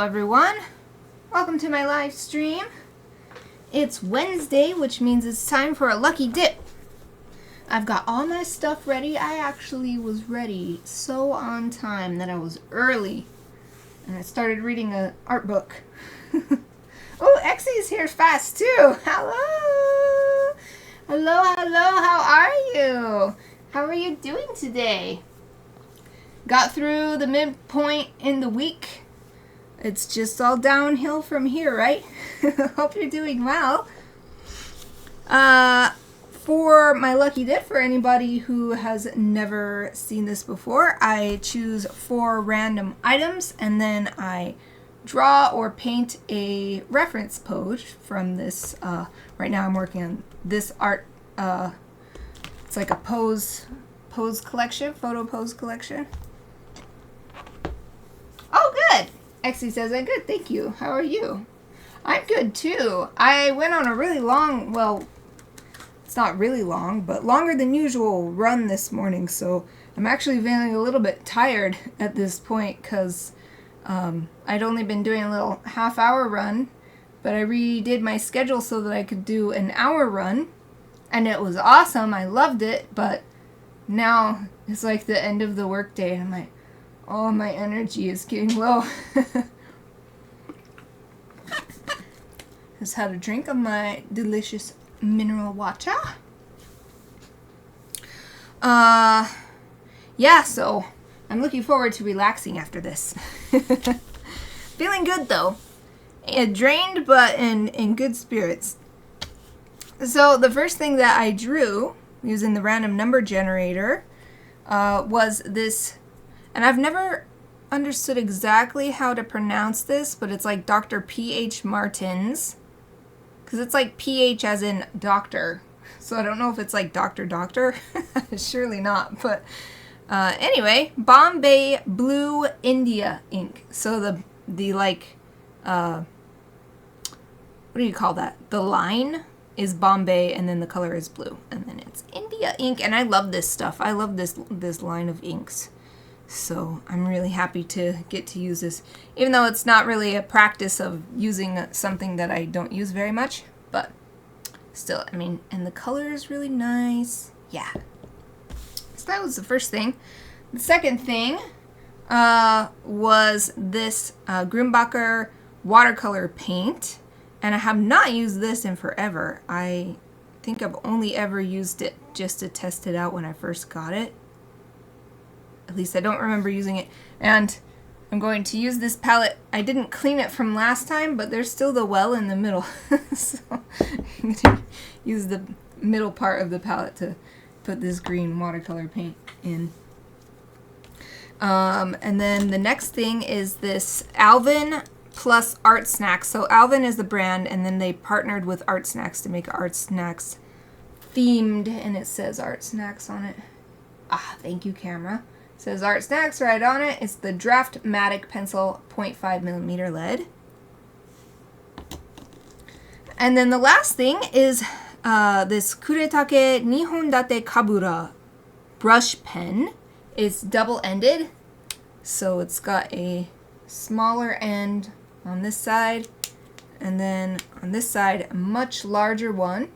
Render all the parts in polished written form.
Hello everyone, welcome to my live stream. It's Wednesday, which means it's time for a lucky dip. I've got all my stuff ready. I actually was ready so on time that I was early and I started reading an art book. Oh, Exy's here fast too. Hello! Hello, how are you? How are you doing today? Got through the midpoint in the week. It's just all downhill from here, right? Hope you're doing well. For my lucky dip, for anybody who has never seen this before, I choose 4 random items and then I draw or paint a reference pose from this. Right now I'm working on this art. It's like a pose collection, photo pose collection. Oh, good. Exy says I'm good, thank you. How are you? I'm good too. I went on a really long, well, it's not really long, but longer than usual run this morning, so I'm actually feeling a little bit tired at this point because I'd only been doing a little half-hour run, but I redid my schedule so that I could do an hour run, and it was awesome. I loved it, but now it's like the end of the workday, and I'm like, oh, my energy is getting low. Just had a drink of my delicious mineral water. Yeah, so I'm looking forward to relaxing after this. Feeling good though. Drained, but in good spirits. So the first thing that I drew using the random number generator was this. And I've never understood exactly how to pronounce this, but it's like Dr. P.H. Martins. Because it's like P.H. as in doctor. So I don't know if it's like Doctor. Surely not. But anyway, Bombay Blue India ink. So the like, what do you call that? The line is Bombay and then the color is blue. And then it's India ink. And I love this stuff. I love this line of inks. So I'm really happy to get to use this, even though it's not really a practice of using something that I don't use very much, but still, I mean, and the color is really nice. Yeah. So that was the first thing. The second thing was this Grumbacher watercolor paint, and I have not used this in forever. I think I've only ever used it just to test it out when I first got it. At least I don't remember using it. And I'm going to use this palette. I didn't clean it from last time, but there's still the well in the middle. So I'm going to use the middle part of the palette to put this green watercolor paint in. And then the next thing is this Alvin plus Art Snacks. So Alvin is the brand, and then they partnered with Art Snacks to make Art Snacks themed, and it says Art Snacks on it. Ah, thank you, camera. It says Art Snacks right on it. It's the Draftmatic Pencil 0.5mm lead. And then the last thing is this Kuretake Nihondate Kabura brush pen. It's double-ended, so it's got a smaller end on this side, and then on this side a much larger one.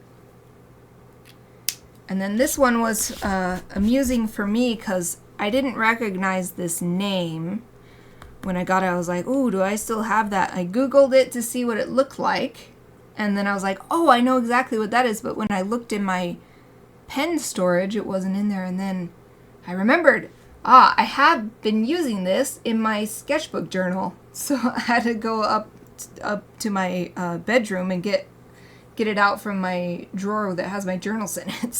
And then this one was amusing for me because I didn't recognize this name when I got it. I was like, ooh, do I still have that? I Googled it to see what it looked like. And then I was like, oh, I know exactly what that is. But when I looked in my pen storage, it wasn't in there. And then I remembered, I have been using this in my sketchbook journal. So I had to go up to my bedroom and get it out from my drawer that has my journals in it.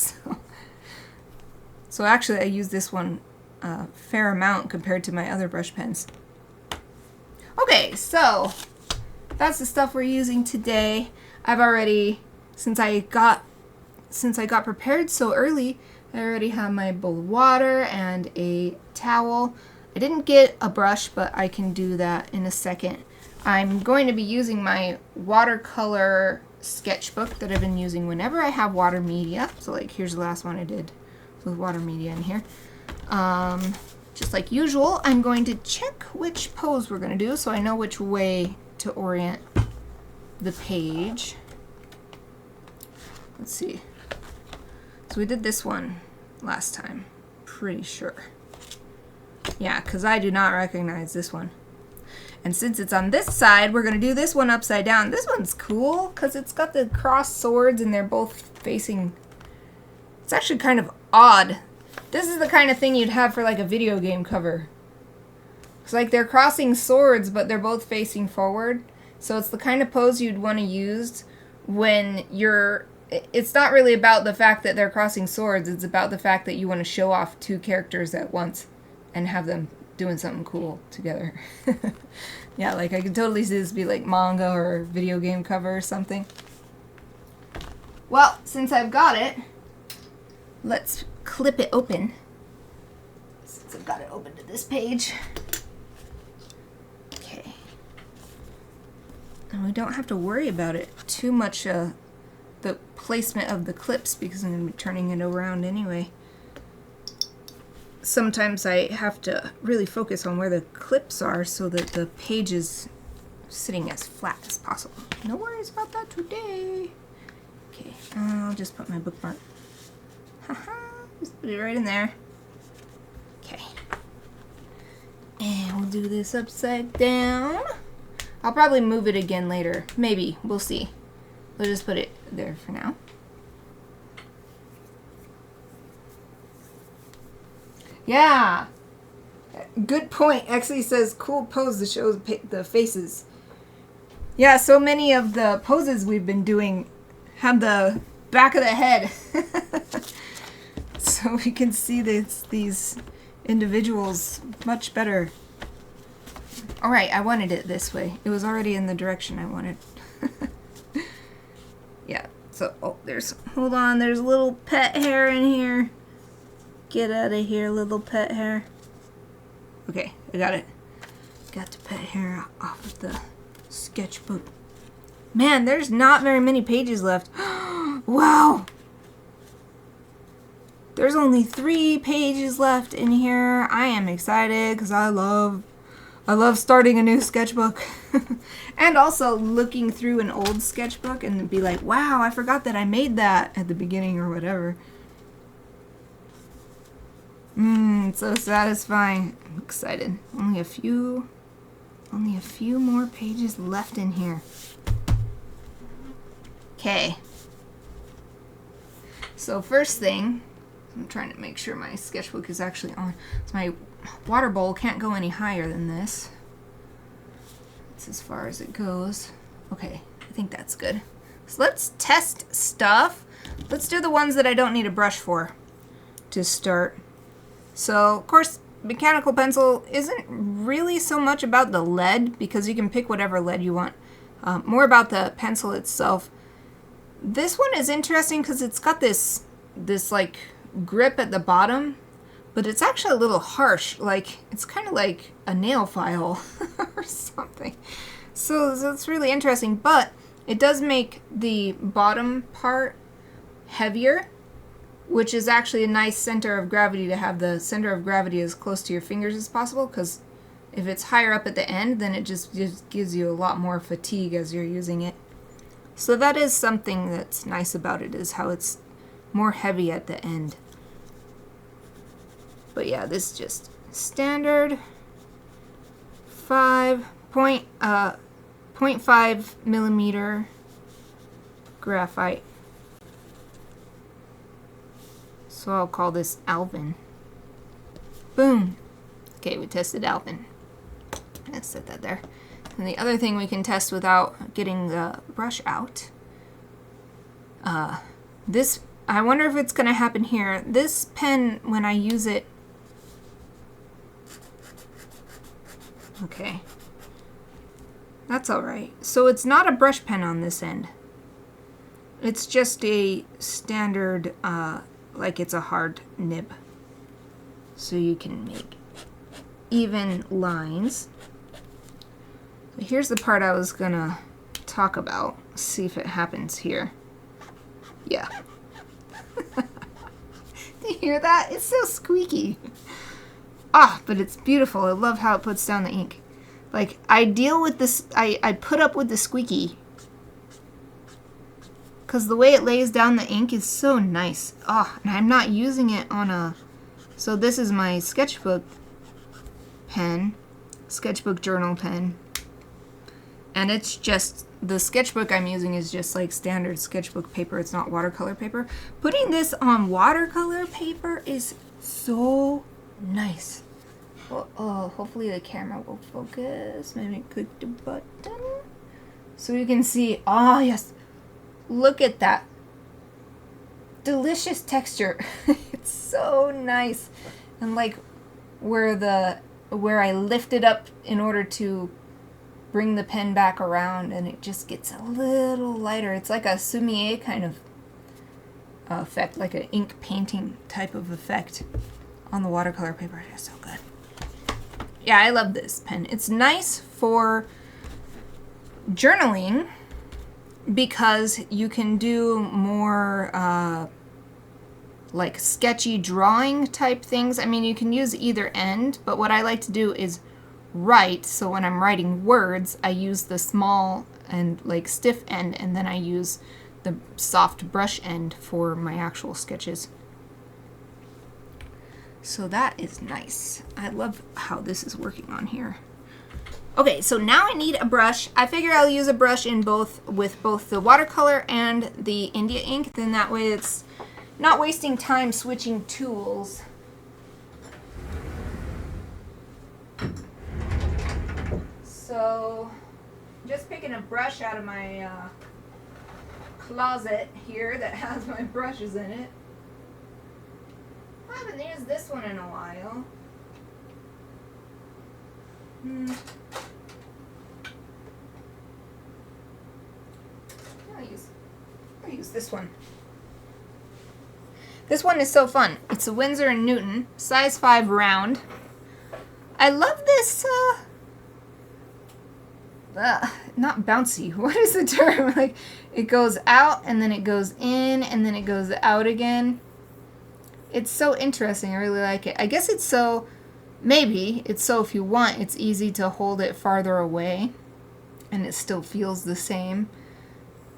So actually I use this one a fair amount compared to my other brush pens. Okay, so that's the stuff we're using today. I've already, since I got prepared so early, I already have my bowl of water and a towel. I didn't get a brush, but I can do that in a second. I'm going to be using my watercolor sketchbook that I've been using whenever I have water media. So like here's the last one I did with water media in here. just like usual, I'm going to check which pose we're going to do so I know which way to orient the page. Let's see. So we did this one last time, pretty sure. Yeah, because I do not recognize this one. And since it's on this side, we're going to do this one upside down. This one's cool because it's got the crossed swords and they're both facing... It's actually kind of odd. This is the kind of thing you'd have for like a video game cover. It's like they're crossing swords, but they're both facing forward. So it's the kind of pose you'd want to use when you're... It's not really about the fact that they're crossing swords. It's about the fact that you want to show off two characters at once and have them doing something cool together. Yeah, like I could totally see this be like manga or video game cover or something. Well, since I've got it, let's clip it open. Since I've got it open to this page. Okay. And we don't have to worry about it too much, the placement of the clips, because I'm going to be turning it around anyway. Sometimes I have to really focus on where the clips are so that the page is sitting as flat as possible. No worries about that today. Okay, I'll just put my bookmark. Haha, just put it right in there. Okay. And we'll do this upside down. I'll probably move it again later. Maybe. We'll see. We'll just put it there for now. Yeah! Good point. Actually says cool pose to show the faces. Yeah, so many of the poses we've been doing have the back of the head. So we can see these individuals much better. Alright, I wanted it this way. It was already in the direction I wanted. Yeah, so, oh, hold on, there's a little pet hair in here. Get out of here, little pet hair. Okay, I got it. Got the pet hair off of the sketchbook. Man, there's not very many pages left. Wow! There's only 3 pages left in here. I am excited because I love starting a new sketchbook. And also looking through an old sketchbook and be like, wow, I forgot that I made that at the beginning or whatever. It's so satisfying. I'm excited. Only a few more pages left in here. Okay. So first thing, I'm trying to make sure my sketchbook is actually on. So my water bowl can't go any higher than this. That's as far as it goes. Okay, I think that's good. So let's test stuff. Let's do the ones that I don't need a brush for to start. So, of course, mechanical pencil isn't really so much about the lead, because you can pick whatever lead you want. More about the pencil itself. This one is interesting because it's got this like grip at the bottom, but it's actually a little harsh. Like, it's kind of like a nail file or something. So it's really interesting, but it does make the bottom part heavier, which is actually a nice center of gravity to have the center of gravity as close to your fingers as possible, because if it's higher up at the end, then it just gives you a lot more fatigue as you're using it. So that is something that's nice about it, is how it's more heavy at the end. But yeah, this is just standard 0.5 millimeter graphite. So I'll call this Alvin. Boom. Okay, we tested Alvin. Let's set that there. And the other thing we can test without getting the brush out. This, I wonder if it's going to happen here. This pen, when I use it... Okay. That's alright. So it's not a brush pen on this end. It's just a standard... like it's a hard nib. So you can make even lines. So here's the part I was gonna talk about. See if it happens here. Yeah. Do you hear that? It's so squeaky. Ah, but it's beautiful. I love how it puts down the ink. Like, I deal with this, I put up with the squeaky. Because the way it lays down the ink is so nice. Oh, and I'm not using it on a... So this is my sketchbook pen. Sketchbook journal pen. And it's just... The sketchbook I'm using is just like standard sketchbook paper. It's not watercolor paper. Putting this on watercolor paper is so nice. Oh, hopefully the camera will focus. Maybe click the button. So you can see... Oh, yes. Look at that. Delicious texture. It's so nice. And like where I lift it up in order to bring the pen back around, and it just gets a little lighter. It's like a sommelier kind of effect, like an ink painting type of effect on the watercolor paper. It's so good. Yeah, I love this pen. It's nice for journaling, because you can do more like sketchy drawing type things. I mean, you can use either end, but what I like to do is write. So when I'm writing words, I use the small and like stiff end, and then I use the soft brush end for my actual sketches. So that is nice. I love how this is working on here. Okay, so now I need a brush. I figure I'll use a brush in with both the watercolor and the India ink. Then that way it's not wasting time switching tools. So, just picking a brush out of my closet here that has my brushes in it. I haven't used this one in a while. I'll use this one. This one is so fun. It's a Winsor & Newton, size 5 round. I love this, not bouncy. What is the term? Like, it goes out, and then it goes in, and then it goes out again. It's so interesting. I really like it. I guess it's so... Maybe it's so if you want, it's easy to hold it farther away and it still feels the same.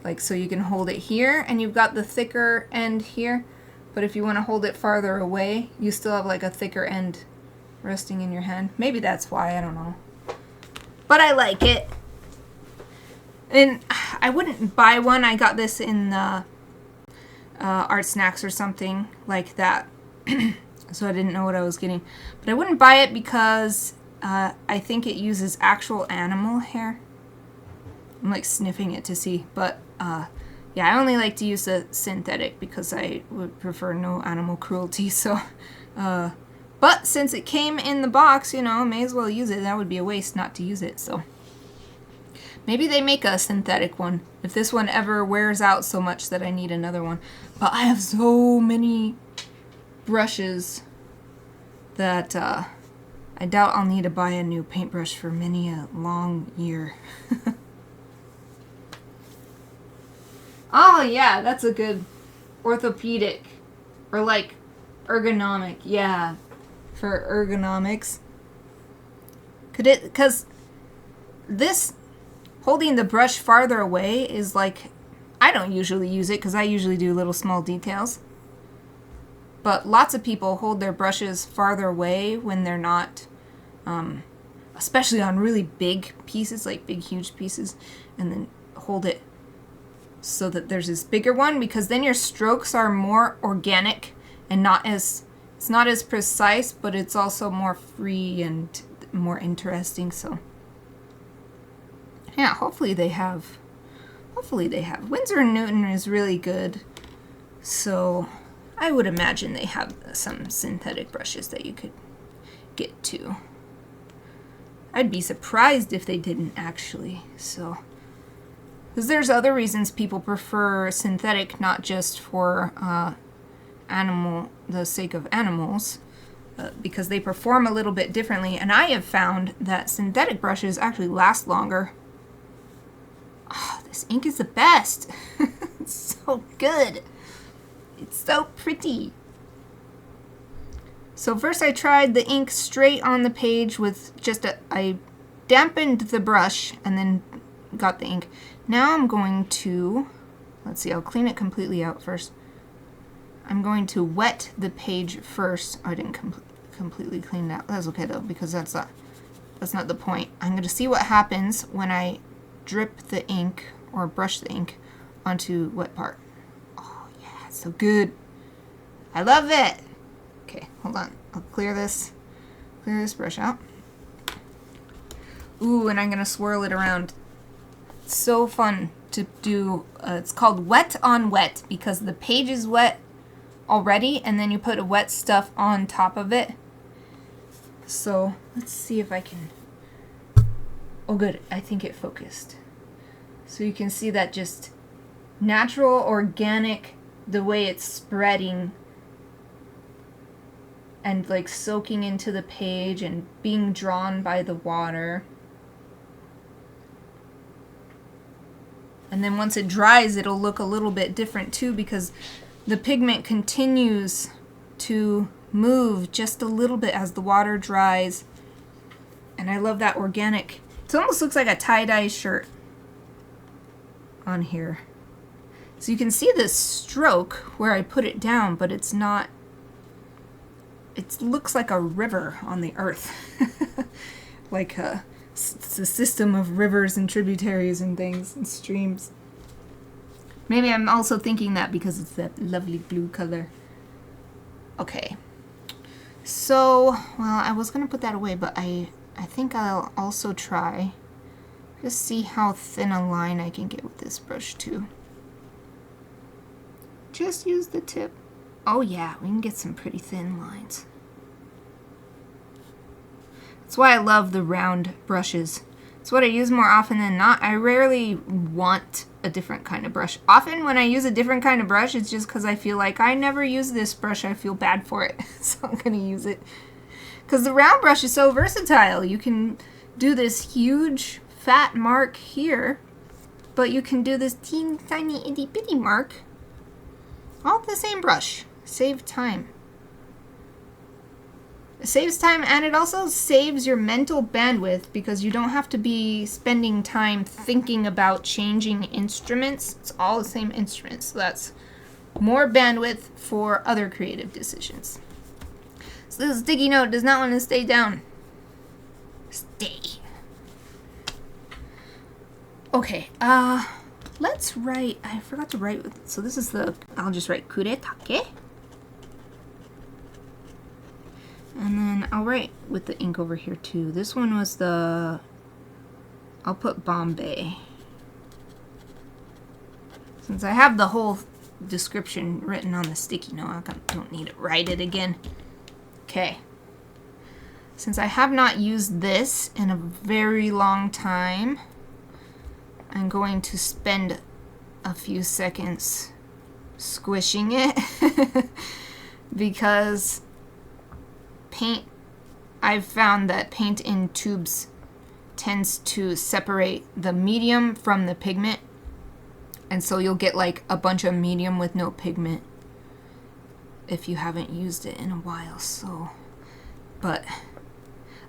Like, so you can hold it here and you've got the thicker end here, but if you want to hold it farther away, you still have like a thicker end resting in your hand. Maybe that's why, I don't know. But I like it. And I wouldn't buy one. I got this in the Art Snacks or something like that. So I didn't know what I was getting. But I wouldn't buy it because I think it uses actual animal hair. I'm like sniffing it to see. But yeah, I only like to use the synthetic because I would prefer no animal cruelty. So, but since it came in the box, you know, may as well use it. That would be a waste not to use it. So maybe they make a synthetic one if this one ever wears out so much that I need another one. But I have so many brushes that I doubt I'll need to buy a new paintbrush for many a long year. Oh yeah, that's a good orthopedic or like ergonomic. Yeah, for ergonomics. Could it, because this holding the brush farther away is like, I don't usually use it because I usually do little small details. But lots of people hold their brushes farther away when they're not, especially on really big pieces, like big, huge pieces, and then hold it so that there's this bigger one, because then your strokes are more organic and it's not as precise, but it's also more free and more interesting. So yeah, hopefully they have. Winsor & Newton is really good, so I would imagine they have some synthetic brushes that you could get too. I'd be surprised if they didn't actually, so. Because there's other reasons people prefer synthetic, not just for the sake of animals, because they perform a little bit differently, and I have found that synthetic brushes actually last longer. Oh, this ink is the best. It's so good. It's so pretty. So first I tried the ink straight on the page with just I dampened the brush and then got the ink. Now I'm going to, let's see, I'll clean it completely out first. I'm going to wet the page first. Oh, I didn't completely clean it out. That's okay though, because that's not the point. I'm going to see what happens when I drip the ink or brush the ink onto wet part. Oh yeah, it's so good. I love it. Okay, hold on. I'll clear this brush out. Ooh, and I'm gonna swirl it around. It's so fun to do. It's called wet on wet because the page is wet already, and then you put a wet stuff on top of it. So let's see if I can. Oh, good. I think it focused. So you can see that just natural, organic, the way it's spreading and like soaking into the page and being drawn by the water. And then once it dries, it'll look a little bit different too because the pigment continues to move just a little bit as the water dries. And I love that organic. It almost looks like a tie-dye shirt on here. So you can see this stroke where I put it down, but it's not. It looks like a river on the earth. Like it's a system of rivers and tributaries and things and streams. Maybe I'm also thinking that because it's that lovely blue color. Okay. So, well, I was going to put that away, but I think I'll also try just see how thin a line I can get with this brush too. Just use the tip. Oh yeah, we can get some pretty thin lines. That's why I love the round brushes. It's what I use more often than not. I rarely want a different kind of brush. Often when I use a different kind of brush, it's just because I feel like I never use this brush. I feel bad for it, so I'm going to use it. Because the round brush is so versatile. You can do this huge fat mark here, but you can do this teeny tiny itty bitty mark all with the same brush. Save time. It saves time, and it also saves your mental bandwidth because you don't have to be spending time thinking about changing instruments. It's all the same instrument, so that's more bandwidth for other creative decisions. So this sticky note does not want to stay down. Stay. Okay, let's write, I forgot to write, so this is I'll just write kuretake. And then I'll write with the ink over here too. This one was I'll put Bombay. Since I have the whole description written on the sticky note, I don't need to write it again. Okay. Since I have not used this in a very long time, I'm going to spend a few seconds squishing it because I've found that paint in tubes tends to separate the medium from the pigment, and so you'll get like a bunch of medium with no pigment if you haven't used it in a while. So, but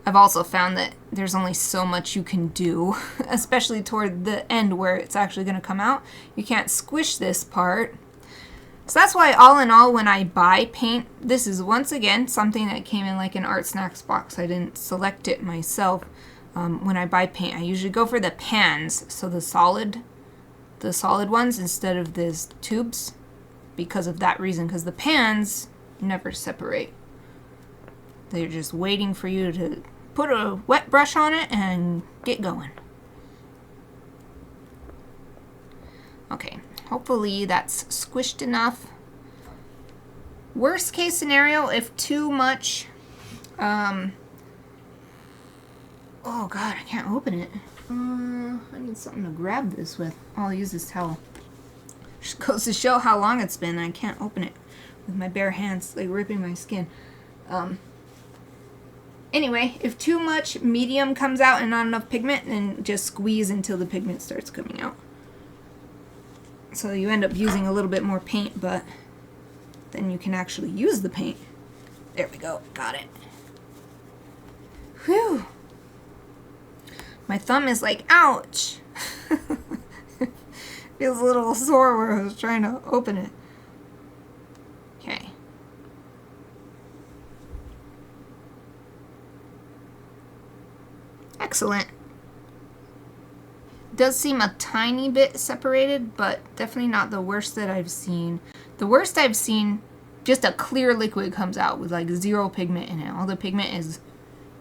I've also found that there's only so much you can do, especially toward the end where it's actually going to come out. You can't squish this part. So that's why all in all, when I buy paint, this is once again something that came in like an Art Snacks box. I didn't select it myself. When I buy paint, I usually go for the pans, so the solid ones instead of these tubes, because of that reason, because the pans never separate. They're just waiting for you to put a wet brush on it and get going. Okay. Hopefully that's squished enough. Worst case scenario, if too much, oh god, I can't open it. I need something to grab this with. I'll use this towel. Just goes to show how long it's been. I can't open it with my bare hands, like ripping my skin. Anyway, if too much medium comes out and not enough pigment, then just squeeze until the pigment starts coming out. So you end up using a little bit more paint, but then you can actually use the paint There we go. Got it. Whew. My thumb is like, ouch. Feels a little sore where I was trying to open it. Okay. Excellent. Does seem a tiny bit separated, but definitely not the worst that I've seen. The worst I've seen, just a clear liquid comes out with like zero pigment in it. All the pigment is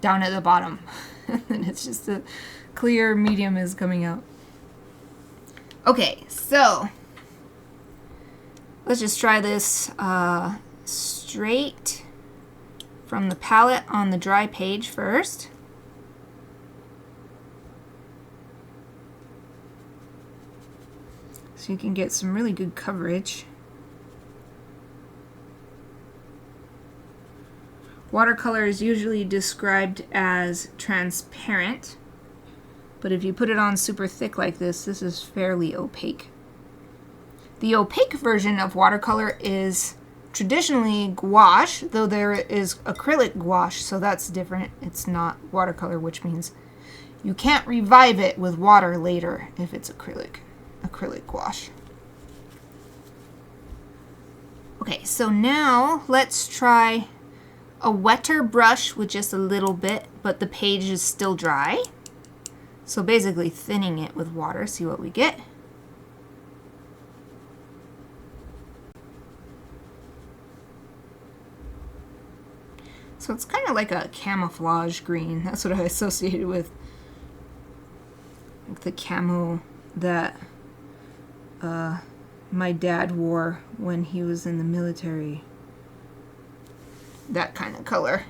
down at the bottom. And it's just a clear medium is coming out. Okay, so let's just try this straight from the palette on the dry page first. So you can get some really good coverage. Watercolor is usually described as transparent, but if you put it on super thick like this, this is fairly opaque. The opaque version of watercolor is traditionally gouache, though there is acrylic gouache, so that's different. It's not watercolor, which means you can't revive it with water later if it's acrylic gouache. Okay, so now let's try a wetter brush with just a little bit, but the page is still dry. So basically thinning it with water, see what we get. So it's kind of like a camouflage green. That's what I associated with the camo that my dad wore when he was in the military. That kind of color.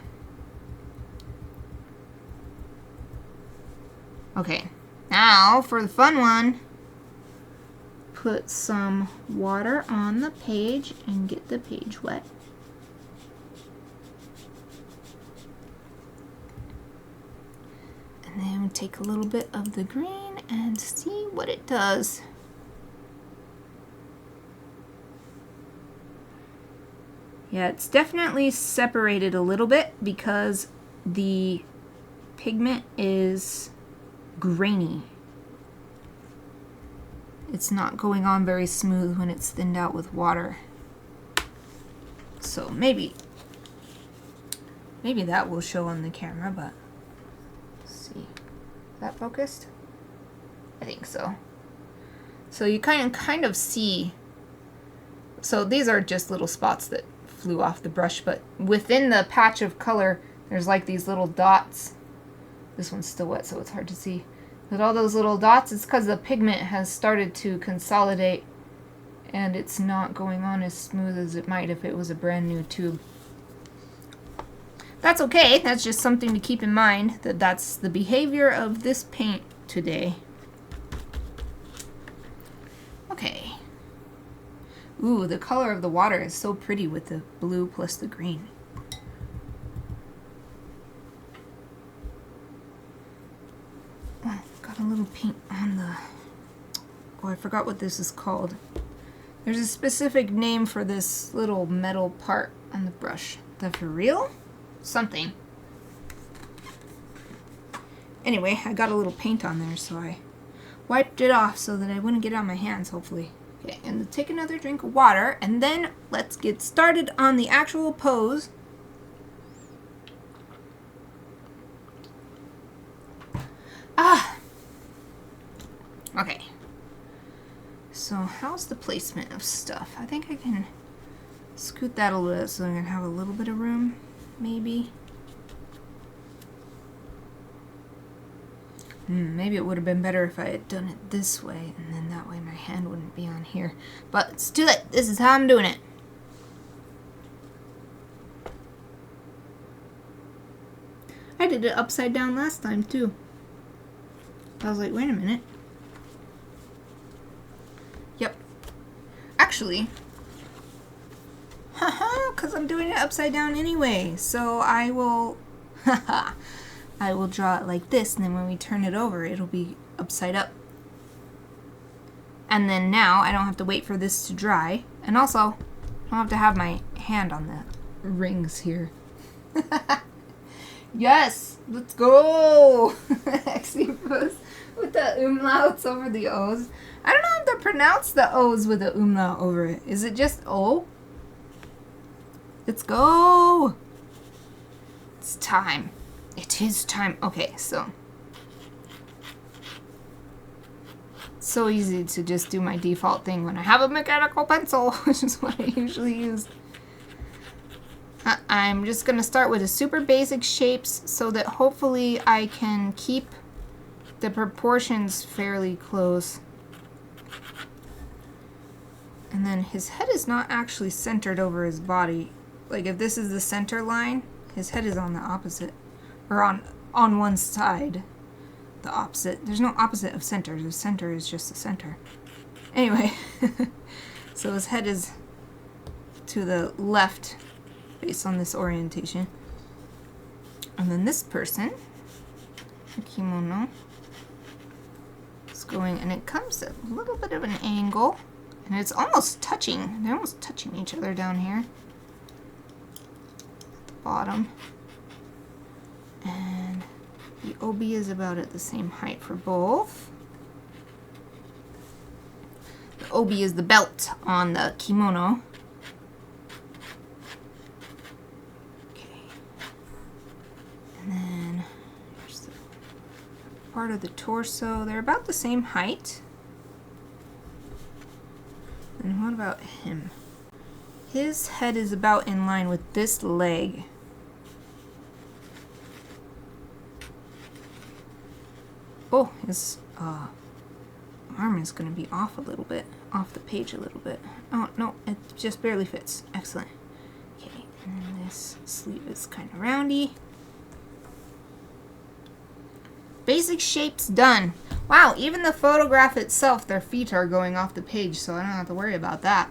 Okay, now for the fun one, put some water on the page and get the page wet. And then take a little bit of the green and see what it does. Yeah, it's definitely separated a little bit because the pigment is grainy. It's not going on very smooth when it's thinned out with water. So maybe that will show on the camera, but let's see. Is that focused? I think so. So you kind of see. So these are just little spots that flew off the brush, but within the patch of color there's like these little dots. This one's still wet, so it's hard to see. But all those little dots, it's because the pigment has started to consolidate and it's not going on as smooth as it might if it was a brand new tube. That's okay. That's just something to keep in mind, that that's the behavior of this paint today. Okay. Ooh, the color of the water is so pretty with the blue plus the green. Oh, got a little paint on the... Oh, I forgot what this is called. There's a specific name for this little metal part on the brush. The for real? Something. Anyway, I got a little paint on there, so I wiped it off so that I wouldn't get it on my hands, hopefully. Okay, and take another drink of water, and then let's get started on the actual pose. Okay. So how's the placement of stuff? I think I can scoot that a little bit so I can have a little bit of room, maybe. Maybe it would have been better if I had done it this way, and then that way my hand wouldn't be on here. But let's do it. This is how I'm doing it. I did it upside down last time, too. I was like, wait a minute. Yep. Actually, haha, because I'm doing it upside down anyway. So I will, I will draw it like this, and then when we turn it over, it'll be upside up. And then now I don't have to wait for this to dry. And also, I don't have to have my hand on the rings here. Yes, let's go. Exifus with the umlauts over the O's. I don't know how to pronounce the O's with the umlaut over it. Is it just O? Let's go. It's time. It is time. Okay, so. It's so easy to just do my default thing when I have a mechanical pencil, which is what I usually use. I'm just going to start with the super basic shapes so that hopefully I can keep the proportions fairly close. And then his head is not actually centered over his body. Like if this is the center line, his head is on the opposite. Or on one side. The opposite. There's no opposite of center. The center is just the center. Anyway. So his head is to the left based on this orientation. And then this person, the kimono, is going, and it comes at a little bit of an angle. And it's almost touching. They're almost touching each other down here. At the bottom. And the obi is about at the same height for both. The obi is the belt on the kimono. Okay. And then here's the part of the torso. They're about the same height. And what about him? His head is about in line with this leg. Oh, his arm is going to be off a little bit. Off the page a little bit. Oh, no, it just barely fits. Excellent. Okay, and then this sleeve is kind of roundy. Basic shapes done. Wow, even the photograph itself, their feet are going off the page, so I don't have to worry about that.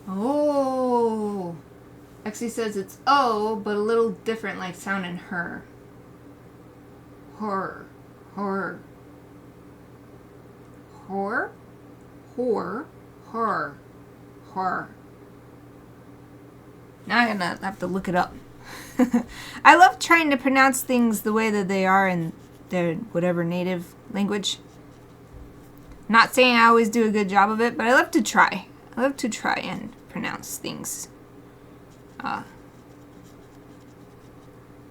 Oh. Exie says it's O, but a little different, like sound in her. Horror. Horror. Horror? Horror. Horror. Horror. Now I'm gonna have to look it up. I love trying to pronounce things the way that they are in their whatever native language. Not saying I always do a good job of it, but I love to try. I love to try and pronounce things.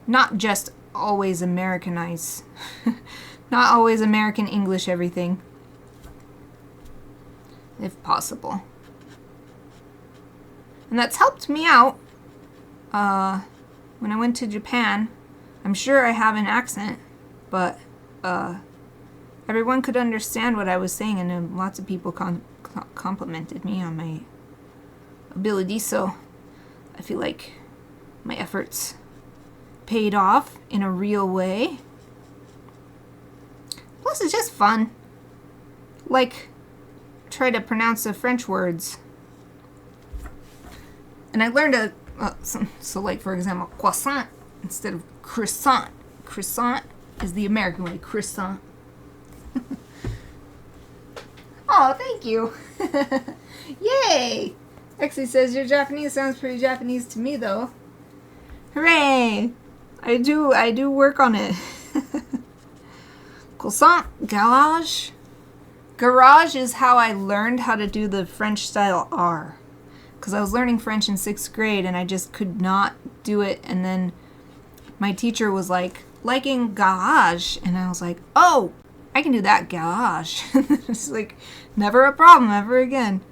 Not just always Americanize. Not always American English everything. If possible. And that's helped me out. When I went to Japan, I'm sure I have an accent, but everyone could understand what I was saying, and lots of people complimented me on my ability, so I feel like my efforts paid off in a real way. Plus, it's just fun. Like, try to pronounce the French words. And I learned so like, for example, croissant instead of croissant. Croissant is the American way. Croissant. Oh, thank you. Yay! Exie says, your Japanese sounds pretty Japanese to me, though. Hooray! I do work on it. Croissant. Garage. Garage is how I learned how to do the French style R. Because I was learning French in 6th grade and I just could not do it. And then my teacher was like, liking garage. And I was like, oh, I can do that, garage. It's like, never a problem ever again.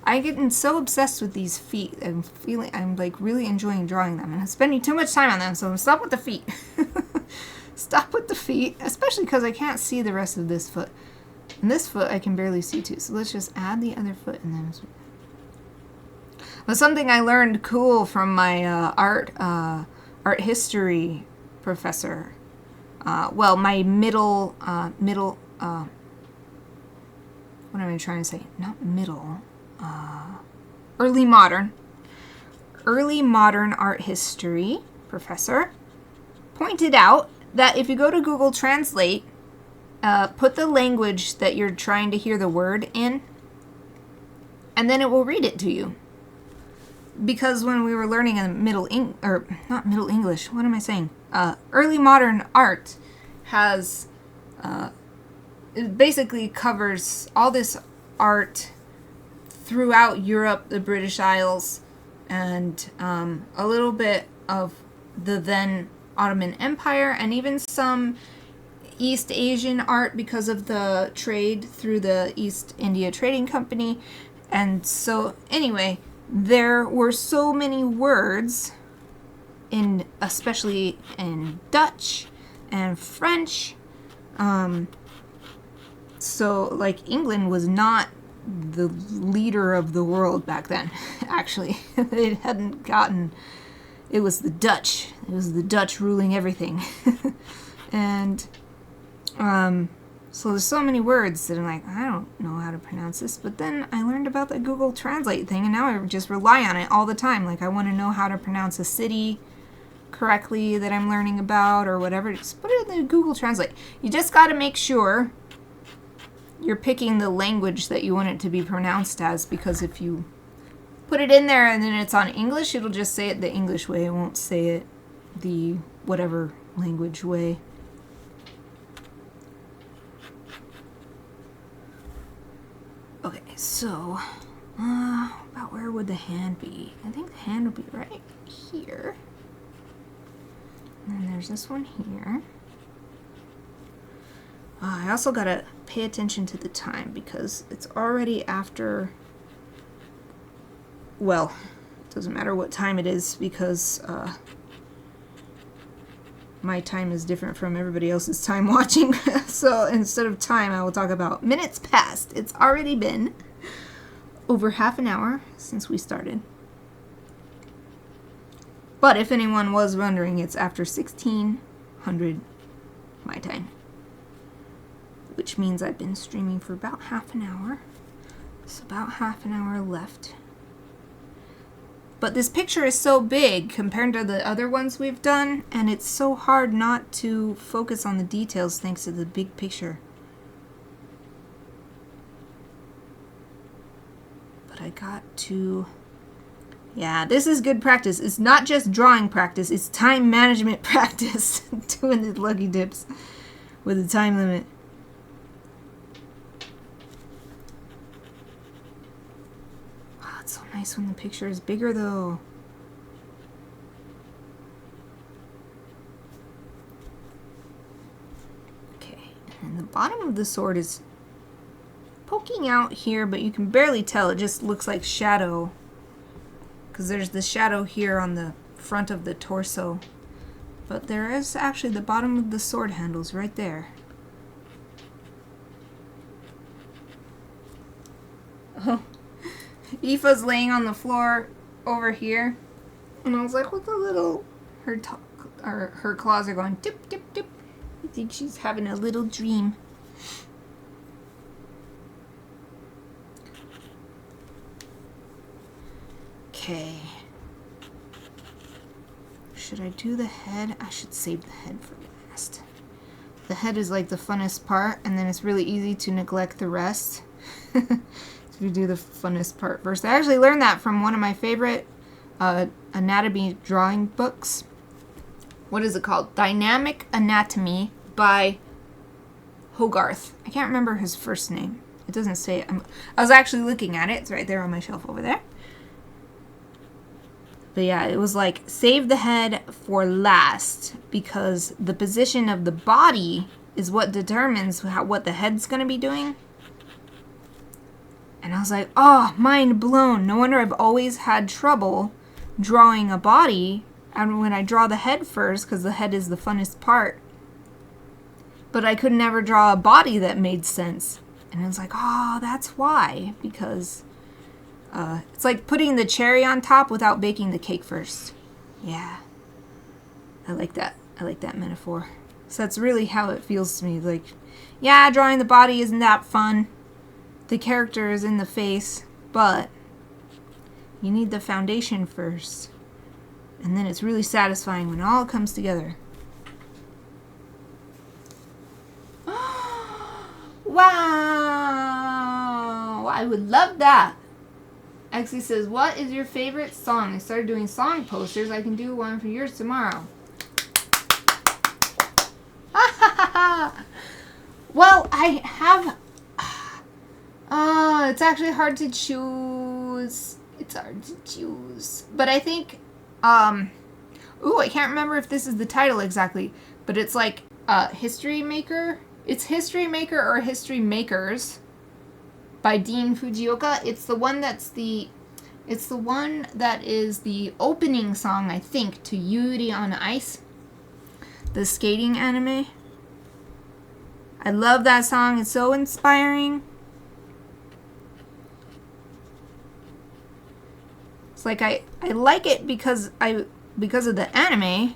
I get so obsessed with these feet. I'm like really enjoying drawing them. And I'm spending too much time on them, so stop with the feet. Stop with the feet, especially because I can't see the rest of this foot. And this foot I can barely see too, so let's just add the other foot and then... Well, something I learned cool from my art history professor. Well, my middle, what am I trying to say? Not middle, early modern art history professor pointed out that if you go to Google Translate put the language that you're trying to hear the word in, and then it will read it to you. Because when we were learning in not Middle English, what am I saying? Early modern art has, it basically covers all this art throughout Europe, the British Isles, and a little bit of the then Ottoman Empire, and even some East Asian art because of the trade through the East India Trading Company. And so, anyway, there were so many words, especially in Dutch and French. So, like, England was not the leader of the world back then, actually. It hadn't gotten... It was the Dutch. It was the Dutch ruling everything. And, so there's so many words that I'm like, I don't know how to pronounce this. But then I learned about the Google Translate thing, and now I just rely on it all the time. Like, I want to know how to pronounce a city correctly that I'm learning about or whatever. Just put it in the Google Translate. You just got to make sure you're picking the language that you want it to be pronounced as, because if you put it in there and then it's on English, it'll just say it the English way. It won't say it the whatever language way. Okay, so, about where would the hand be? I think the hand would be right here. And then there's this one here. I also gotta pay attention to the time because it's already after, well, it doesn't matter what time it is because my time is different from everybody else's time watching. So instead of time, I will talk about minutes past. It's already been over half an hour since we started. But if anyone was wondering, it's after 1600 my time, which means I've been streaming for about half an hour. So about half an hour left. But this picture is so big compared to the other ones we've done, and it's so hard not to focus on the details thanks to the big picture. But I got to... Yeah, this is good practice. It's not just drawing practice, it's time management practice. Doing the lucky dips with a time limit. It's so nice when the picture is bigger, though. Okay, and the bottom of the sword is poking out here, but you can barely tell. It just looks like shadow, because there's the shadow here on the front of the torso. But there is actually the bottom of the sword handles right there. Oh. Aoife's laying on the floor over here, and I was like, "What the little her claws are going tip tip tip." I think she's having a little dream. Okay. Should I do the head? I should save the head for last. The head is like the funnest part, and then it's really easy to neglect the rest. We do the funnest part first. I actually learned that from one of my favorite anatomy drawing books. What is it called? Dynamic Anatomy by Hogarth. I can't remember his first name. It doesn't say it. I was actually looking at it. It's right there on my shelf over there. But yeah, it was like, save the head for last, because the position of the body is what determines what the head's going to be doing. And I was like, oh, mind blown. No wonder I've always had trouble drawing a body. And when I draw the head first, because the head is the funnest part. But I could never draw a body that made sense. And I was like, oh, that's why. Because it's like putting the cherry on top without baking the cake first. Yeah. I like that. I like that metaphor. So that's really how it feels to me. Like, yeah, drawing the body isn't that fun. The character is in the face, but you need the foundation first. And then it's really satisfying when it all comes together. Wow! I would love that. Exie says, what is your favorite song? I started doing song posters. I can do one for yours tomorrow. Well, I have... it's actually hard to choose. It's hard to choose. But I think... ooh, I can't remember if this is the title exactly. But it's like History Maker. It's History Maker or History Makers by Dean Fujioka. It's the one that's the... It's the one that is the opening song, I think, to Yuri on Ice. The skating anime. I love that song. It's so inspiring. It's like I like it because of the anime,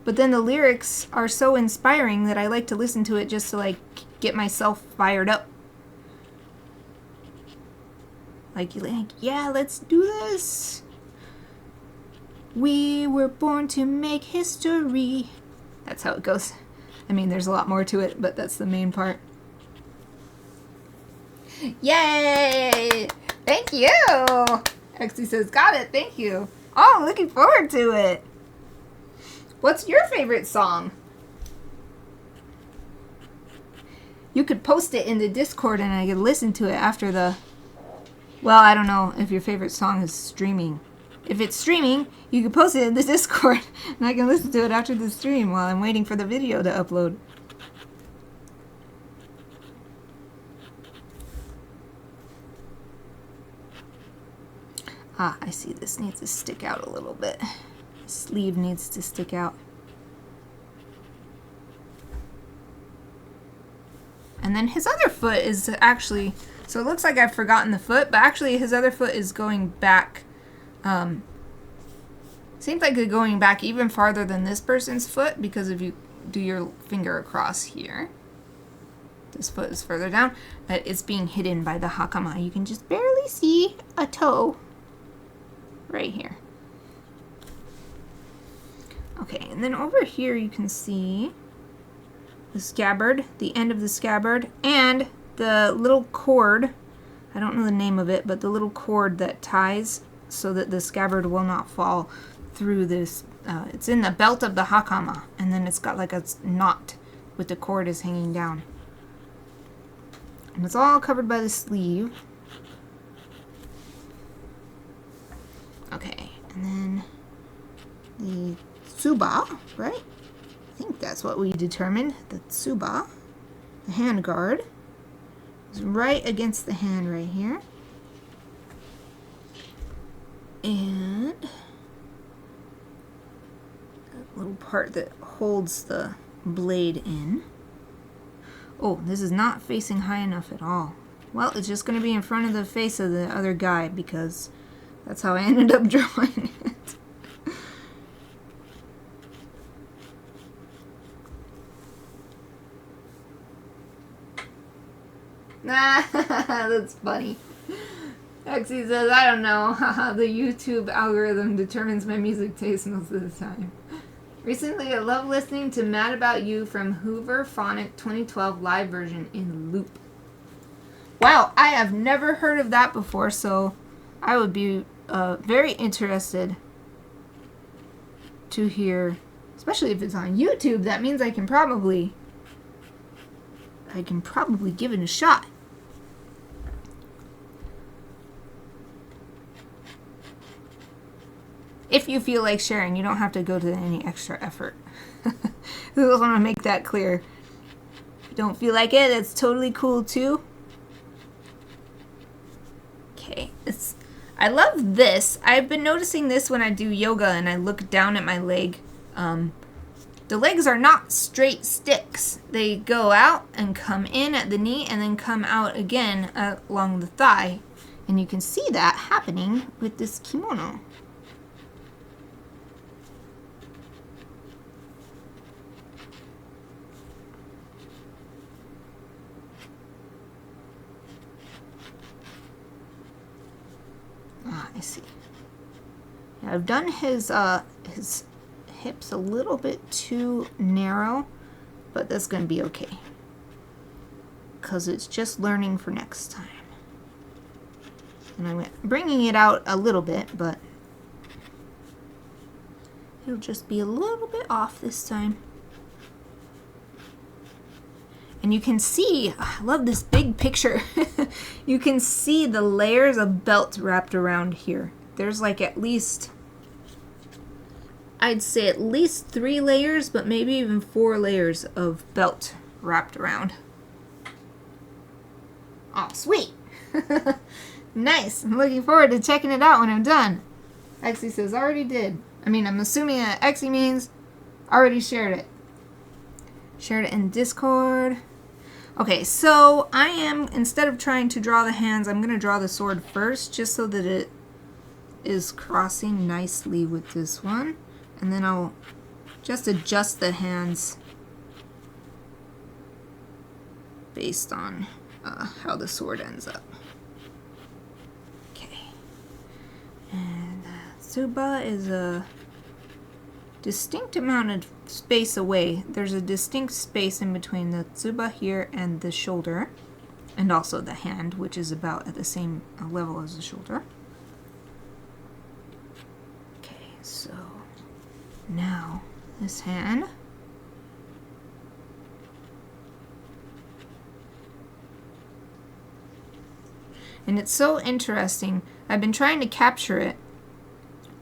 but then the lyrics are so inspiring that I like to listen to it just to like get myself fired up. Like yeah, let's do this. We were born to make history. That's how it goes. I mean, there's a lot more to it, but that's the main part. Yay! Thank you! Exie says, got it, thank you. Oh, I'm looking forward to it. What's your favorite song? You could post it in the Discord and I could listen to it after the... Well, I don't know if your favorite song is streaming. If it's streaming, you can post it in the Discord and I can listen to it after the stream while I'm waiting for the video to upload. Ah, I see this needs to stick out a little bit. The sleeve needs to stick out. And then his other foot is actually... So it looks like I've forgotten the foot, but actually his other foot is going back... seems like it's going back even farther than this person's foot, because if you do your finger across here, this foot is further down, but it's being hidden by the hakama. You can just barely see a toe right here. Okay, and then over here you can see the scabbard, the end of the scabbard, and the little cord. I don't know the name of it, but the little cord that ties so that the scabbard will not fall through this. It's in the belt of the hakama, and then it's got like a knot with the cord is hanging down. And it's all covered by the sleeve. Okay, and then the tsuba, right? I think that's what we determined. The tsuba, the hand guard, is right against the hand right here. And that little part that holds the blade in. Oh, this is not facing high enough at all. Well, it's just going to be in front of the face of the other guy because that's how I ended up drawing it. That's funny. Exie says, I don't know. The YouTube algorithm determines my music taste most of the time. Recently, I love listening to Mad About You from Hoover Phonic 2012 live version in loop. Wow, I have never heard of that before, so I would be very interested to hear, especially if it's on YouTube. That means I can probably give it a shot. If you feel like sharing, you don't have to go to any extra effort. I just want to make that clear. If you don't feel like it, it's totally cool too. Okay, I love this. I've been noticing this when I do yoga and I look down at my leg. The legs are not straight sticks. They go out and come in at the knee and then come out again along the thigh. And you can see that happening with this kimono. Ah, I see. Now, I've done his hips a little bit too narrow, but that's going to be okay. because it's just learning for next time. And I'm bringing it out a little bit, but it'll just be a little bit off this time. And you can see, I love this big picture. You can see the layers of belt wrapped around here. There's like at least, I'd say at least 3 layers, but maybe even 4 layers of belt wrapped around. Oh, sweet. Nice. I'm looking forward to checking it out when I'm done. Exy says, already did. I mean, I'm assuming that Exy means already shared it. Shared it in Discord. Okay, so I am, instead of trying to draw the hands, I'm going to draw the sword first, just so that it is crossing nicely with this one. And then I'll just adjust the hands based on how the sword ends up. Okay. And Tsuba is a distinct amount of space away. There's a distinct space in between the Tsuba here and the shoulder, and also the hand, which is about at the same level as the shoulder. Okay, so now this hand. And it's so interesting. I've been trying to capture it.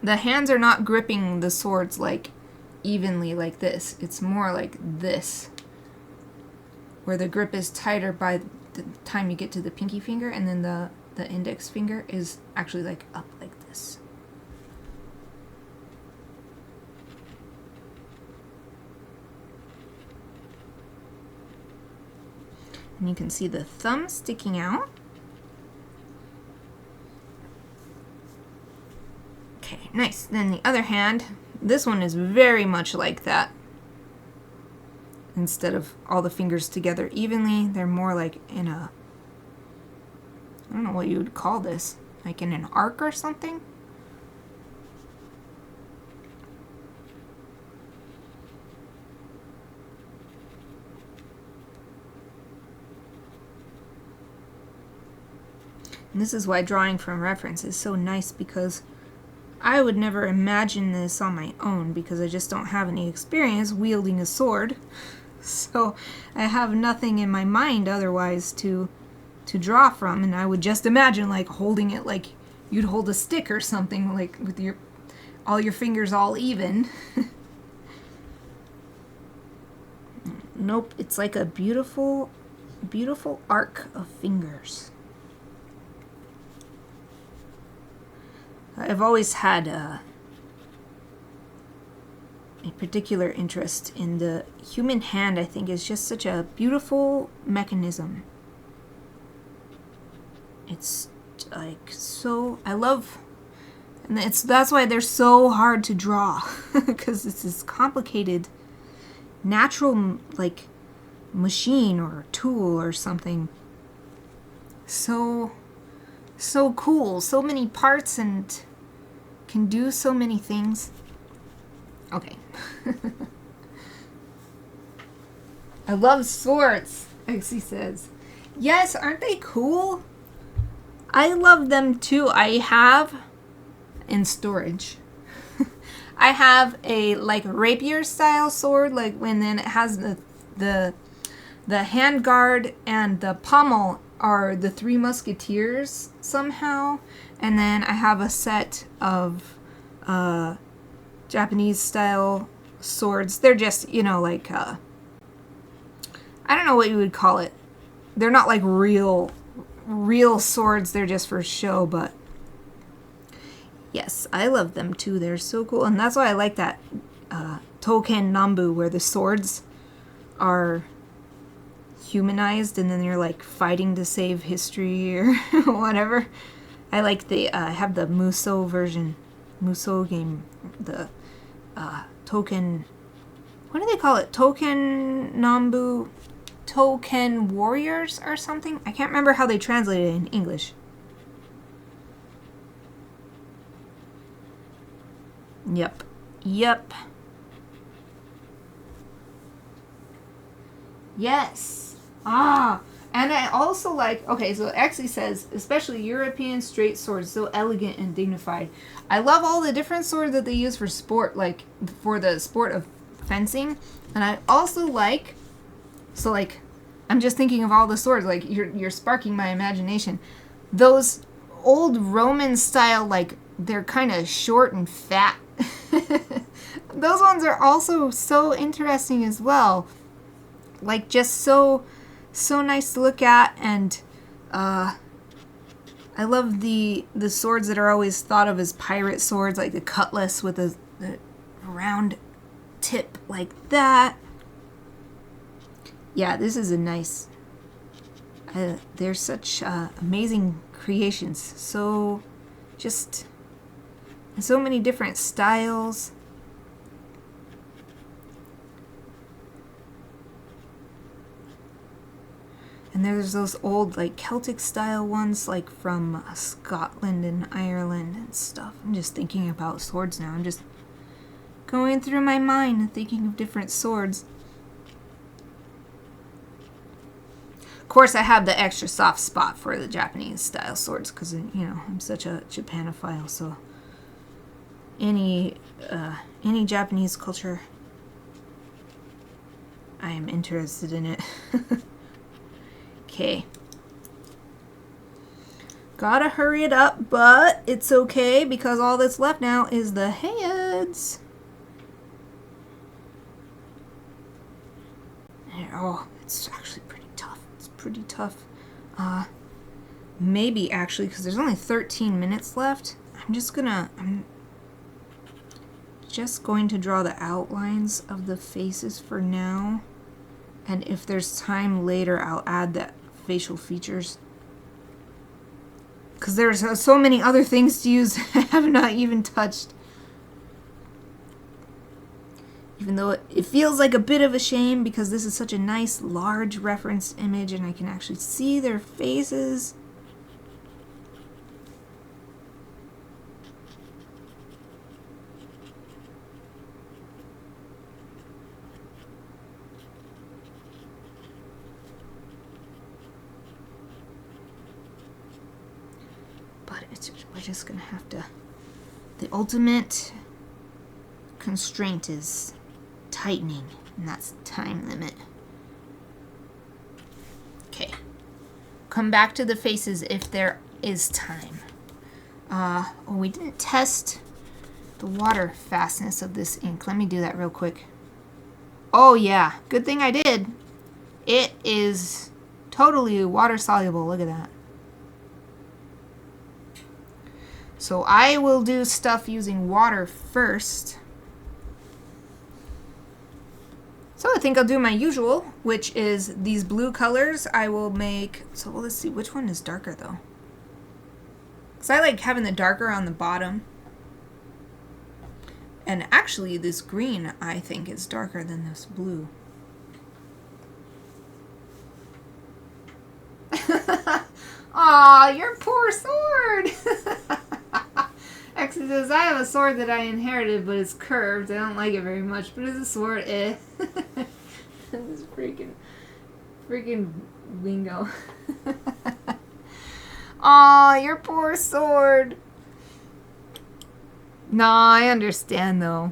The hands are not gripping the swords like evenly like this. It's more like this, where the grip is tighter by the time you get to the pinky finger, and then the index finger is actually like up like this. And you can see the thumb sticking out. Okay, nice. Then the other hand, this one is very much like that. Instead of all the fingers together evenly, they're more like in a, I don't know what you would call this, like in an arc or something. And this is why drawing from reference is so nice, because I would never imagine this on my own, because I just don't have any experience wielding a sword. So I have nothing in my mind otherwise to draw from, and I would just imagine like holding it like you'd hold a stick or something, like with all your fingers all even. Nope, it's like a beautiful, beautiful arc of fingers. I've always had a particular interest in the human hand. I think is just such a beautiful mechanism. It's like so, I love, and that's why they're so hard to draw, because it's this complicated natural like machine or tool or something. So cool, so many parts, and can do so many things. Okay. I love swords, Exy says. Yes, aren't they cool? I love them too. I have in storage. I have a like rapier style sword, like when then it has the hand guard and the pommel are the Three Musketeers somehow, and then I have a set of Japanese style swords. They're just, you know, like I don't know what you would call it. They're not like real swords. They're just for show, but yes, I love them too. They're so cool, and that's why I like that Token Nambu, where the swords are humanized and then you're like fighting to save history or whatever. I like the have the Muso version, Muso game, the Token, what do they call it? Token Nambu, Token Warriors or something? I can't remember how they translate it in English. Yep. Yes. And I also like, okay, so it actually says, especially European straight swords, so elegant and dignified. I love all the different swords that they use for sport, like for the sport of fencing. And I also like, so like, I'm just thinking of all the swords, like you're sparking my imagination. Those old Roman style, like they're kind of short and fat. Those ones are also so interesting as well. Like just so nice to look at, and I love the swords that are always thought of as pirate swords, like the cutlass with a round tip like that. Yeah, this is a nice. They're such amazing creations. So just so many different styles. And there's those old, like, Celtic style ones, like, from Scotland and Ireland and stuff. I'm just thinking about swords now. I'm just going through my mind and thinking of different swords. Of course, I have the extra soft spot for the Japanese style swords because, you know, I'm such a Japanophile, so any Japanese culture, I am interested in it. Okay. Gotta hurry it up, but it's okay because all that's left now is the heads. Oh, it's actually pretty tough. It's pretty tough. Maybe actually, because there's only 13 minutes left, I'm just going to draw the outlines of the faces for now. And if there's time later, I'll add the facial features. Because there's so many other things to use I have not even touched. Even though it feels like a bit of a shame because this is such a nice large reference image and I can actually see their faces. But we're just gonna have to. The ultimate constraint is tightening, and that's the time limit. Okay. Come back to the faces if there is time. We didn't test the water fastness of this ink. Let me do that real quick. Oh yeah, good thing I did. It is totally water soluble. Look at that. So I will do stuff using water first. So I think I'll do my usual, which is these blue colors. I will make, so let's see, which one is darker though? Because I like having the darker on the bottom. And actually this green I think is darker than this blue. Aw, your poor sword! Actually says, I have a sword that I inherited, but it's curved. I don't like it very much, but it's a sword. This freaking lingo. Aw, your poor sword. Nah, I understand though.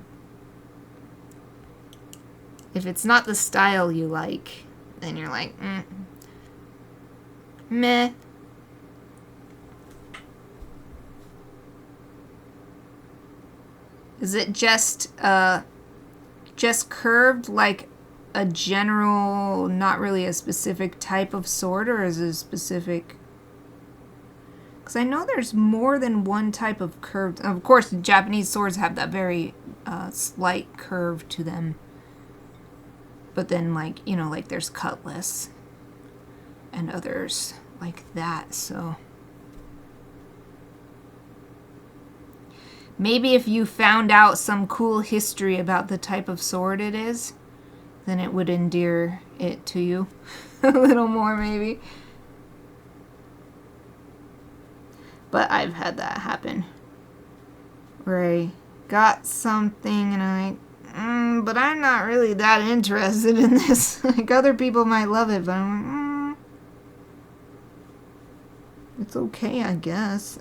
If it's not the style you like, then you're like, meh. Is it just curved like a general, not really a specific type of sword, or is it a specific? Because I know there's more than one type of curved. Of course, the Japanese swords have that very slight curve to them. But then, like, you know, like there's cutlass and others like that, so. Maybe if you found out some cool history about the type of sword it is, then it would endear it to you a little more, maybe. But I've had that happen. Where I got something and but I'm not really that interested in this. Like, other people might love it, but I'm like, It's okay, I guess.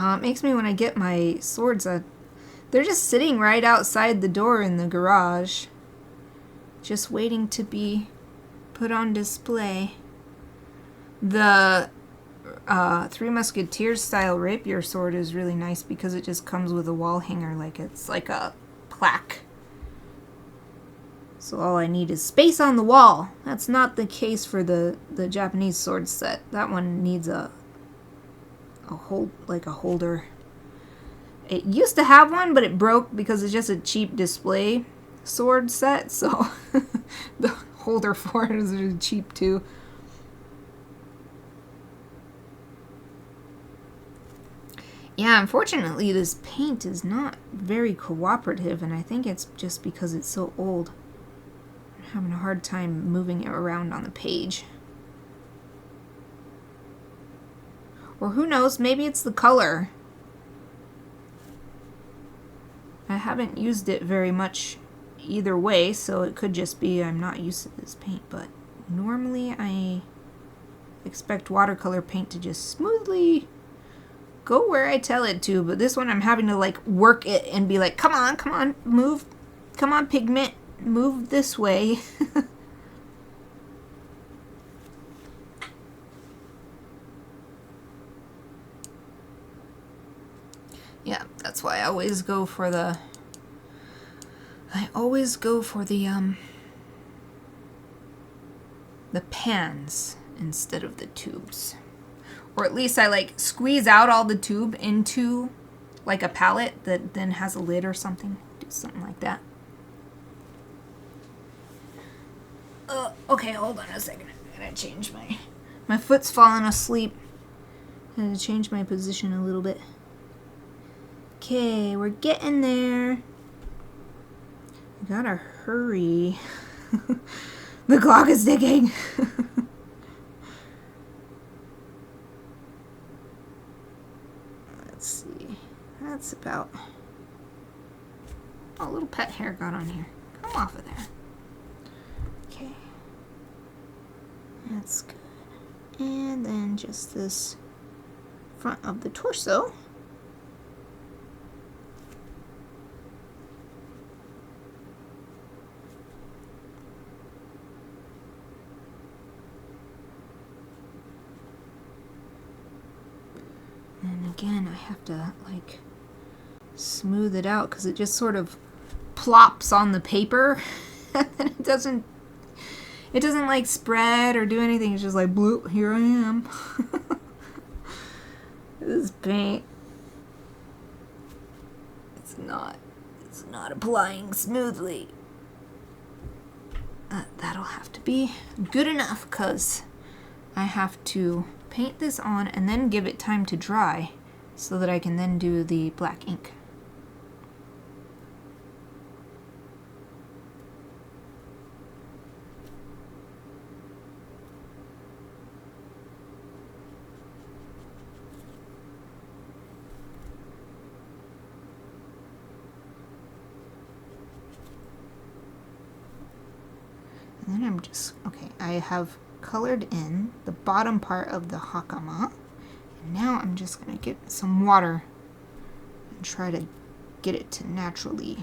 It makes me want to get my swords. They're just sitting right outside the door in the garage, just waiting to be put on display. The Three Musketeers style rapier sword is really nice because it just comes with a wall hanger, like it's like a plaque. So all I need is space on the wall. That's not the case for the Japanese sword set. That one needs a holder. It used to have one, but it broke because it's just a cheap display sword set, so the holder for it is really cheap too. Yeah, unfortunately this paint is not very cooperative, and I think it's just because it's so old. I'm having a hard time moving it around on the page. Or who knows, maybe it's the color. I haven't used it very much either way, so it could just be I'm not used to this paint, but normally I expect watercolor paint to just smoothly go where I tell it to, but this one I'm having to like work it and be like, come on, move, come on pigment, move this way. Yeah, that's why I always go for the pans instead of the tubes. Or at least I like squeeze out all the tube into like a palette that then has a lid or something. Do something like that. Okay, hold on a second. I'm gonna change my foot's falling asleep. I had to change my position a little bit. Okay, we're getting there. I gotta hurry. The clock is ticking. Let's see. That's about... Oh, a little pet hair got on here. Come off of there. Okay. That's good. And then just this front of the torso. And again, I have to like smooth it out because it just sort of plops on the paper and it doesn't like spread or do anything. It's just like bloop, here I am. This paint, it's not applying smoothly. That'll have to be good enough because I have to paint this on and then give it time to dry so that I can then do the black ink. And then I'm just, okay, I have colored in the bottom part of the hakama, and now I'm just going to get some water and try to get it to naturally,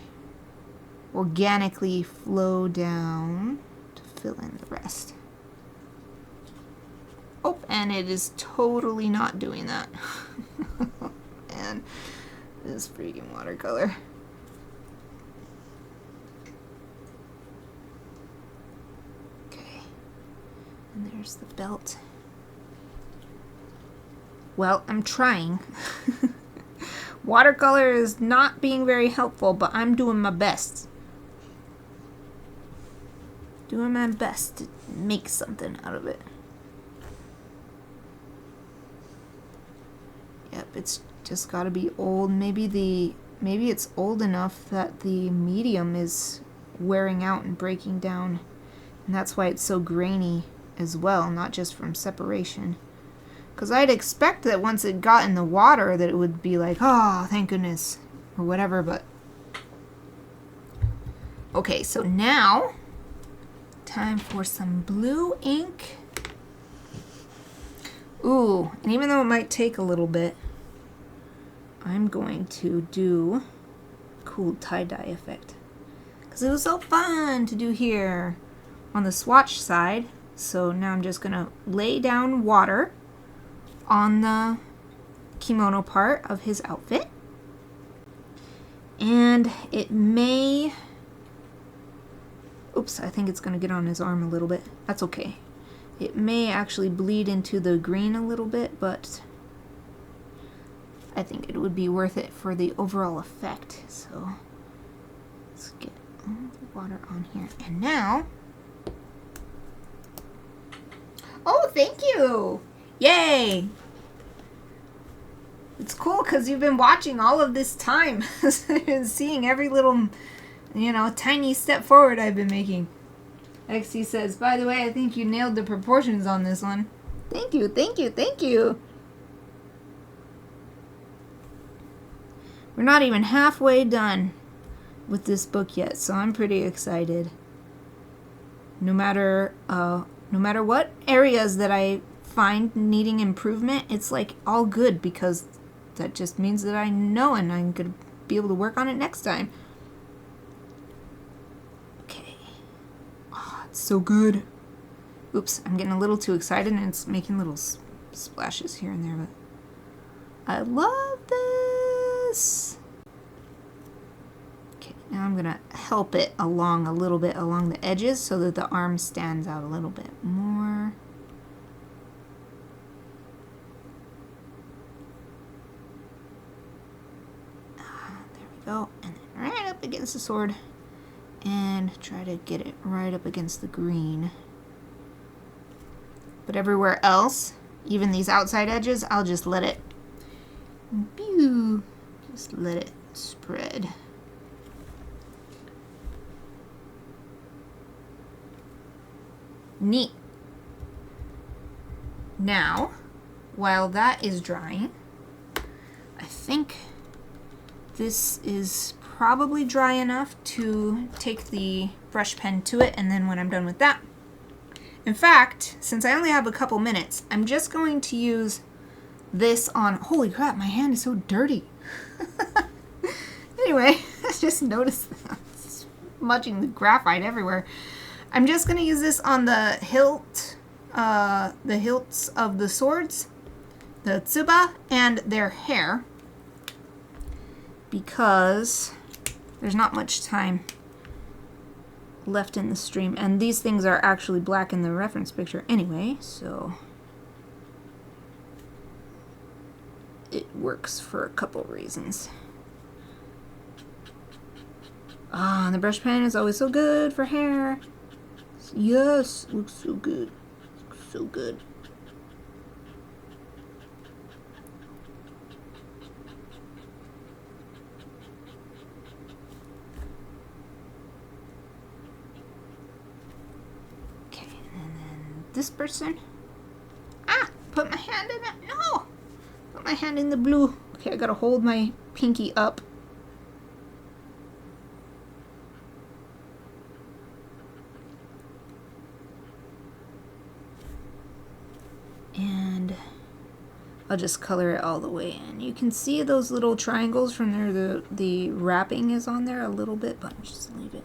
organically flow down to fill in the rest. Oh, and it is totally not doing that. And this freaking watercolor. And there's the belt. Well, I'm trying. Watercolor is not being very helpful, but I'm doing my best. Doing my best to make something out of it. Yep, it's just gotta be old. Maybe it's old enough that the medium is wearing out and breaking down. And that's why it's so grainy as well, not just from separation. Because I'd expect that once it got in the water that it would be like, oh, thank goodness, or whatever, but... Okay, so now time for some blue ink. Ooh, and even though it might take a little bit, I'm going to do cool tie-dye effect. Because it was so fun to do here on the swatch side. So now I'm just going to lay down water on the kimono part of his outfit. And it may... Oops, I think it's going to get on his arm a little bit. That's okay. It may actually bleed into the green a little bit, but I think it would be worth it for the overall effect. So let's get all the water on here. And now... Oh, thank you! Yay! It's cool because you've been watching all of this time and seeing every little, you know, tiny step forward I've been making. XT says, by the way, I think you nailed the proportions on this one. Thank you, thank you, thank you. We're not even halfway done with this book yet, so I'm pretty excited. No matter what areas that I find needing improvement, it's like all good because that just means that I know and I'm going to be able to work on it next time. Okay. Oh, it's so good. Oops, I'm getting a little too excited and it's making little splashes here and there, but I love this. Okay, now I'm going to help it along a little bit along the edges so that the arm stands out a little bit more. Go, and then right up against the sword and try to get it right up against the green. But everywhere else, even these outside edges, I'll just let it just let it spread. Neat. Now, while that is drying, I think this is probably dry enough to take the brush pen to it, and then when I'm done with that, in fact, since I only have a couple minutes, I'm just going to use this on... Holy crap, my hand is so dirty. Anyway, I just noticed that. It's smudging the graphite everywhere. I'm just going to use this on the hilts of the swords, the tsuba, and their hair, because there's not much time left in the stream, and these things are actually black in the reference picture anyway, so it works for a couple reasons. Ah, the brush pen is always so good for hair. Yes, looks so good. Looks so good. This person. Ah! Put my hand in it. No! Put my hand in the blue. Okay, I gotta hold my pinky up. And I'll just color it all the way in. You can see those little triangles from there. The wrapping is on there a little bit, but just leave it.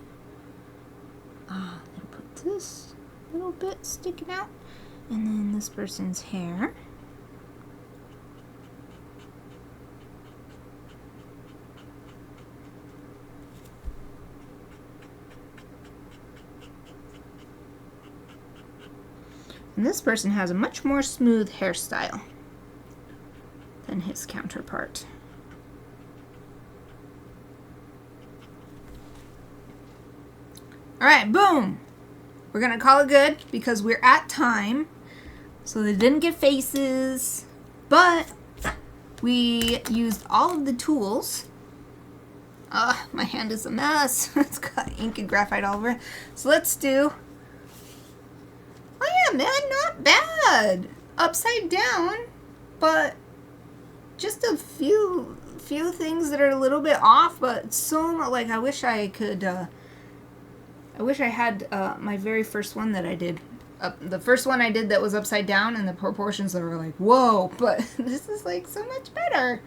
Ah, then put this little bit sticking out, and then this person's hair. And this person has a much more smooth hairstyle than his counterpart. All right, boom. We're going to call it good because we're at time. So they didn't get faces, but we used all of the tools. My hand is a mess. It's got ink and graphite all over it. So let's do... Oh yeah, man, not bad. Upside down, but just a few things that are a little bit off, but so like I wish I could I wish I had my very first one that I did. The first one I did that was upside down, and the proportions were like, whoa, but this is like so much better.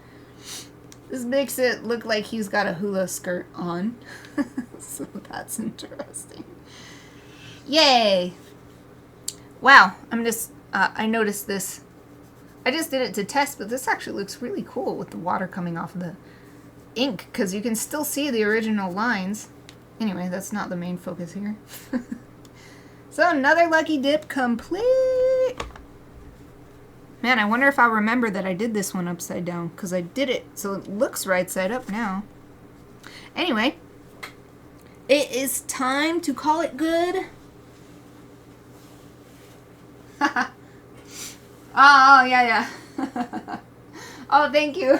This makes it look like he's got a hula skirt on. So that's interesting. Yay! Wow, I noticed this. I just did it to test, but this actually looks really cool with the water coming off of the ink, because you can still see the original lines. Anyway, that's not the main focus here. So another lucky dip complete! Man, I wonder if I'll remember that I did this one upside down, because I did it so it looks right side up now. Anyway, it is time to call it good. Oh, yeah. Oh, thank you.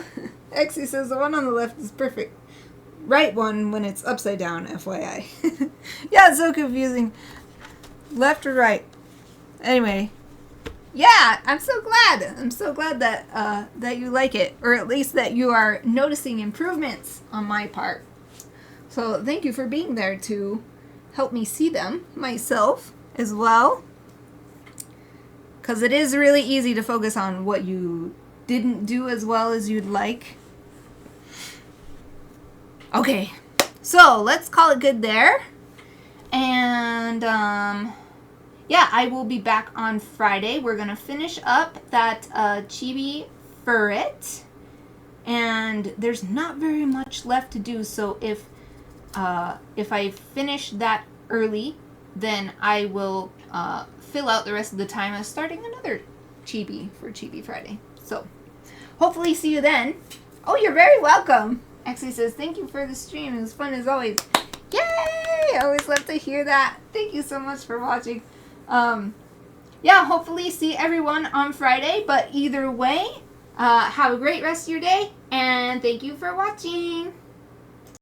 Exie says the one on the left is perfect. Right one when it's upside down, FYI. Yeah, it's so confusing. Left or right. Anyway. Yeah, I'm so glad. I'm so glad that that you like it, or at least that you are noticing improvements on my part. So thank you for being there to help me see them myself as well. Because it is really easy to focus on what you didn't do as well as you'd like. Okay, so let's call it good there. And yeah, I will be back on Friday. We're going to finish up that chibi ferret. And there's not very much left to do, so if I finish that early, then I will fill out the rest of the time as starting another chibi for Chibi Friday. So, hopefully see you then. Oh, you're very welcome. Exie says, thank you for the stream. It was fun as always. Yay! I always love to hear that. Thank you so much for watching. Yeah, hopefully see everyone on Friday. But either way, have a great rest of your day. And thank you for watching.